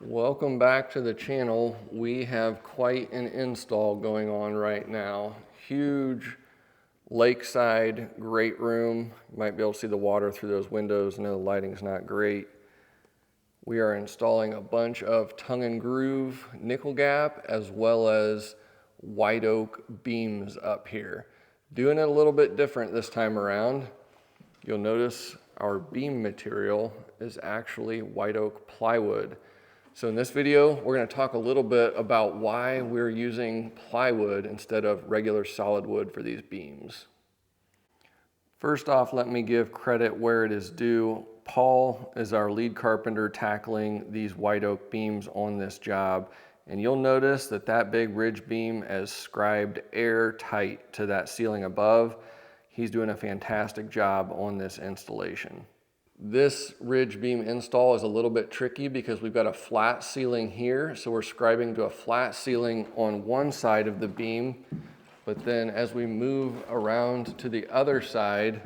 Welcome back to the channel. We have quite an install going on right now. Huge lakeside, great room. You might be able to see the water through those windows. I know the lighting's not great. We are installing a bunch of tongue and groove nickel gap as well as white oak beams up here. Doing it a little bit different this time around. You'll notice our beam material is actually white oak plywood. So in this video, we're going to talk a little bit about why we're using plywood instead of regular solid wood for these beams. First off, let me give credit where it is due. Paul is our lead carpenter tackling these white oak beams on this job. And you'll notice that that big ridge beam is scribed airtight to that ceiling above. He's doing a fantastic job on this installation. This ridge beam install is a little bit tricky because we've got a flat ceiling here, so we're scribing to a flat ceiling on one side of the beam, but then as we move around to the other side,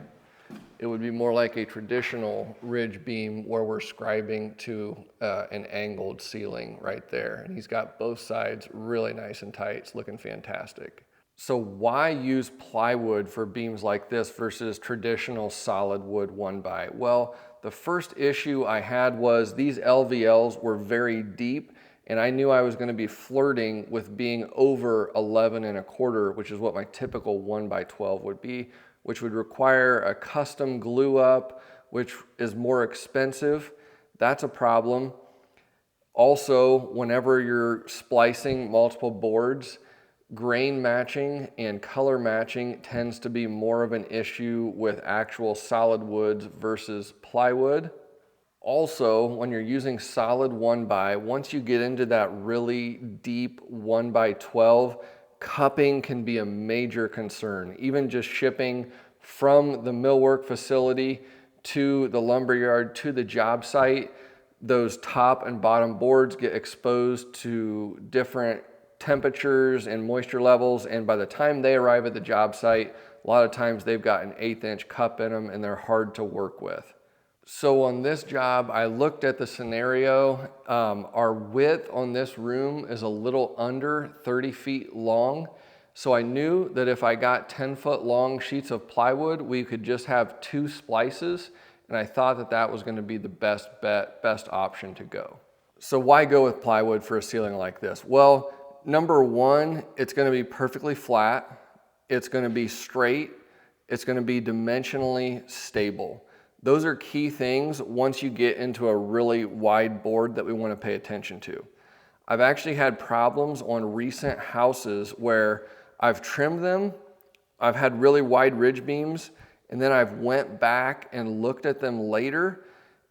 it would be more like a traditional ridge beam where we're scribing to an angled ceiling right there. And he's got both sides really nice and tight. It's looking fantastic. So why use plywood for beams like this versus traditional solid wood 1x? Well, the first issue I had was these LVLs were very deep, and I knew I was going to be flirting with being over 11 1/4, which is what my typical 1x12 would be, which would require a custom glue up, which is more expensive. That's a problem. Also, whenever you're splicing multiple boards, grain matching and color matching tends to be more of an issue with actual solid woods versus plywood. Also, when you're using solid 1x, once you get into that really deep 1x12, cupping can be a major concern. Even just shipping from the millwork facility to the lumberyard to the job site, those top and bottom boards get exposed to different temperatures and moisture levels, and by the time they arrive at the job site, a lot of times they've got an 1/8 inch cup in them and they're hard to work with. So on this job, I looked at the scenario. Our width on this room is a little under 30 feet long. So I knew that if I got 10-foot long sheets of plywood, we could just have 2 splices. And I thought that that was going to be the best bet, best option to go. So why go with plywood for a ceiling like this? Well, number one, it's going to be perfectly flat. It's going to be straight. It's going to be dimensionally stable. Those are key things once you get into a really wide board that we want to pay attention to. I've actually had problems on recent houses where I've trimmed them. I've had really wide ridge beams, and then I've went back and looked at them later.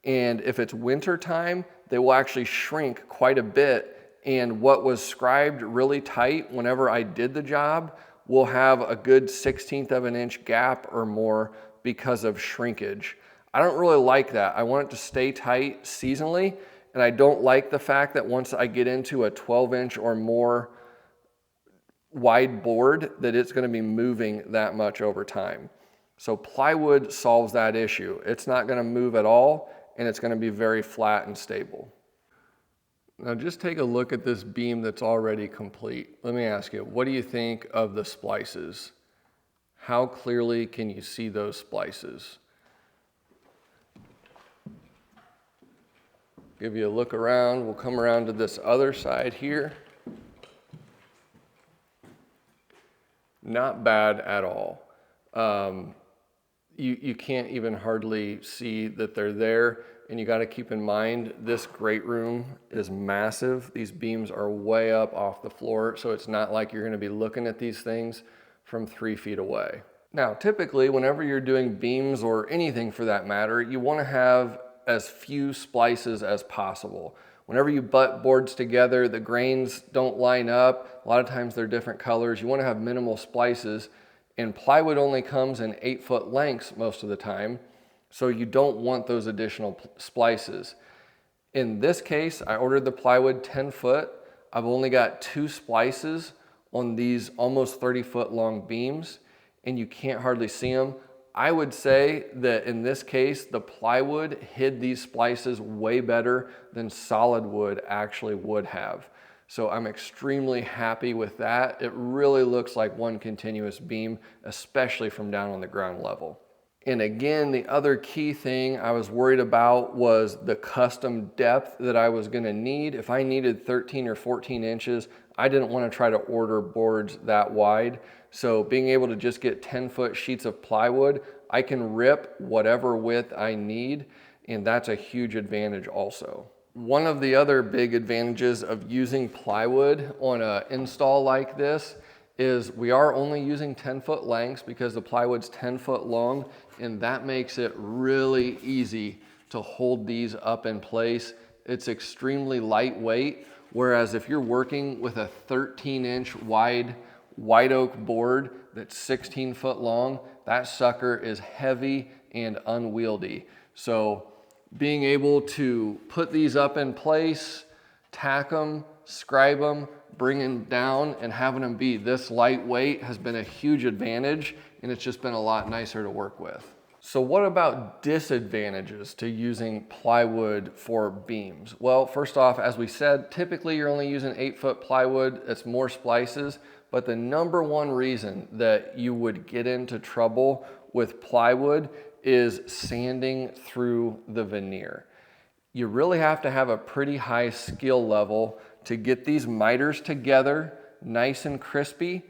And if it's winter time, they will actually shrink quite a bit. And what was scribed really tight whenever I did the job will have a good 1/16 of an inch gap or more because of shrinkage. I don't really like that. I want it to stay tight seasonally, and I don't like the fact that once I get into a 12-inch or more wide board that it's going to be moving that much over time. So plywood solves that issue. It's not going to move at all, and it's going to be very flat and stable. Now just take a look at this beam that's already complete. Let me ask you, what do you think of the splices? How clearly can you see those splices? Give you a look around. We'll come around to this other side here. Not bad at all. You can't even hardly see that they're there. And you got to keep in mind, this great room is massive. These beams are way up off the floor, so it's not like you're going to be looking at these things from 3 feet away. Now, typically, whenever you're doing beams or anything for that matter, you want to have as few splices as possible. Whenever you butt boards together, the grains don't line up. A lot of times they're different colors. You want to have minimal splices, and plywood only comes in 8-foot lengths most of the time. So you don't want those additional splices. In this case, I ordered the plywood 10 foot. I've only got 2 splices on these almost 30-foot long beams, and you can't hardly see them. I would say that in this case, the plywood hid these splices way better than solid wood actually would have. So I'm extremely happy with that. It really looks like one continuous beam, especially from down on the ground level. And again, the other key thing I was worried about was the custom depth that I was gonna need. If I needed 13 or 14 inches, I didn't wanna try to order boards that wide. So being able to just get 10-foot sheets of plywood, I can rip whatever width I need, and that's a huge advantage also. One of the other big advantages of using plywood on an install like this is we are only using 10-foot lengths because the plywood's 10 foot long, and that makes it really easy to hold these up in place. It's extremely lightweight, whereas if you're working with a 13-inch wide white oak board that's 16 foot long, that sucker is heavy and unwieldy. So being able to put these up in place, tack them, scribe them, bring them down, and having them be this lightweight has been a huge advantage, and it's just been a lot nicer to work with. So what about disadvantages to using plywood for beams? Well, first off, as we said, typically you're only using 8-foot plywood. It's more splices, but the number one reason that you would get into trouble with plywood is sanding through the veneer. You really have to have a pretty high skill level to get these miters together nice and crispy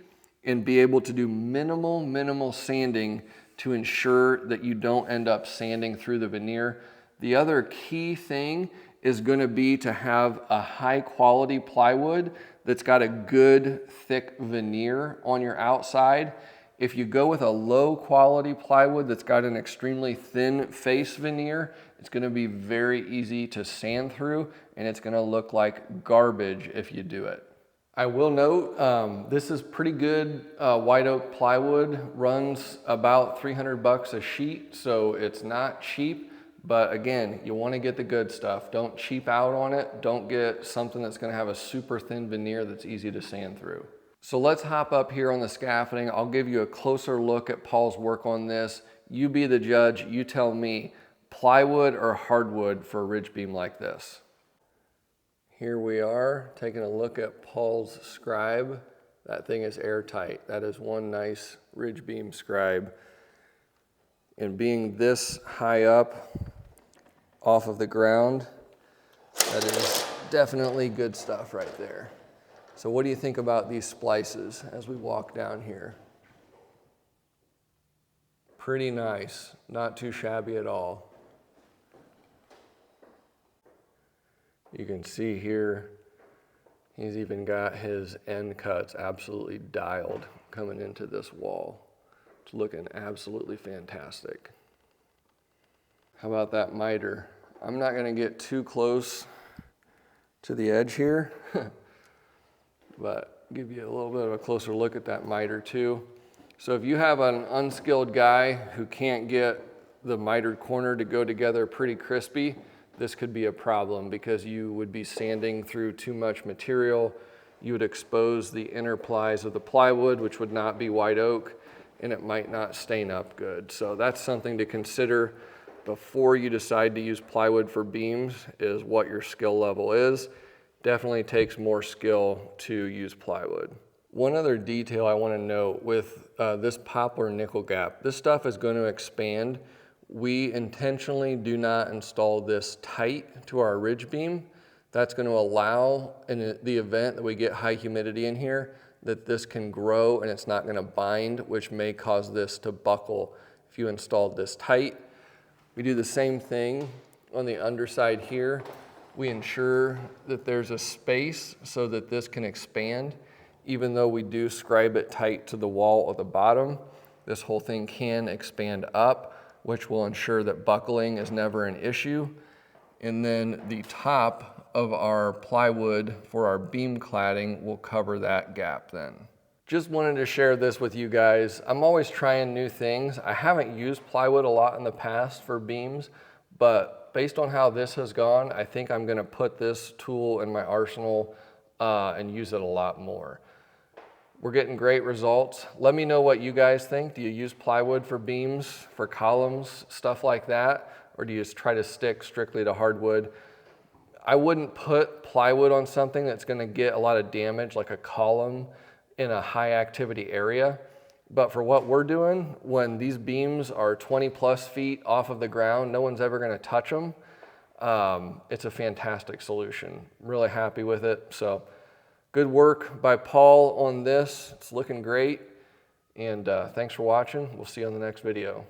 and be able to do minimal sanding to ensure that you don't end up sanding through the veneer. The other key thing is going to be to have a high quality plywood that's got a good thick veneer on your outside. If you go with a low quality plywood that's got an extremely thin face veneer, it's gonna be very easy to sand through, and it's gonna look like garbage if you do it. I will note, this is pretty good white oak plywood, runs about 300 bucks a sheet, so it's not cheap, but again, you wanna get the good stuff. Don't cheap out on it. Don't get something that's gonna have a super thin veneer that's easy to sand through. So let's hop up here on the scaffolding. I'll give you a closer look at Paul's work on this. You be the judge, you tell me, plywood or hardwood for a ridge beam like this. Here we are taking a look at Paul's scribe. That thing is airtight. That is one nice ridge beam scribe. And being this high up off of the ground, that is definitely good stuff right there. So what do you think about these splices as we walk down here? Pretty nice, not too shabby at all. You can see here, he's even got his end cuts absolutely dialed coming into this wall. It's looking absolutely fantastic. How about that miter? I'm not gonna get too close to the edge here, but give you a little bit of a closer look at that miter too. So if you have an unskilled guy who can't get the mitered corner to go together pretty crispy, this could be a problem because you would be sanding through too much material. You would expose the inner plies of the plywood, which would not be white oak, and it might not stain up good. So that's something to consider before you decide to use plywood for beams, is what your skill level is. Definitely takes more skill to use plywood. One other detail I want to note with this poplar nickel gap, this stuff is going to expand. We intentionally do not install this tight to our ridge beam. That's going to allow, in the event that we get high humidity in here, that this can grow and it's not going to bind, which may cause this to buckle if you installed this tight. We do the same thing on the underside here. We ensure that there's a space so that this can expand. Even though we do scribe it tight to the wall at the bottom, this whole thing can expand up, which will ensure that buckling is never an issue. And then the top of our plywood for our beam cladding will cover that gap then. Just wanted to share this with you guys. I'm always trying new things. I haven't used plywood a lot in the past for beams, but based on how this has gone, I think I'm gonna put this tool in my arsenal and use it a lot more. We're getting great results. Let me know what you guys think. Do you use plywood for beams, for columns, stuff like that? Or do you just try to stick strictly to hardwood? I wouldn't put plywood on something that's gonna get a lot of damage, like a column in a high activity area. But for what we're doing, when these beams are 20 plus feet off of the ground, no one's ever gonna touch them. It's a fantastic solution. I'm really happy with it. So good work by Paul on this. It's looking great. And thanks for watching. We'll see you on the next video.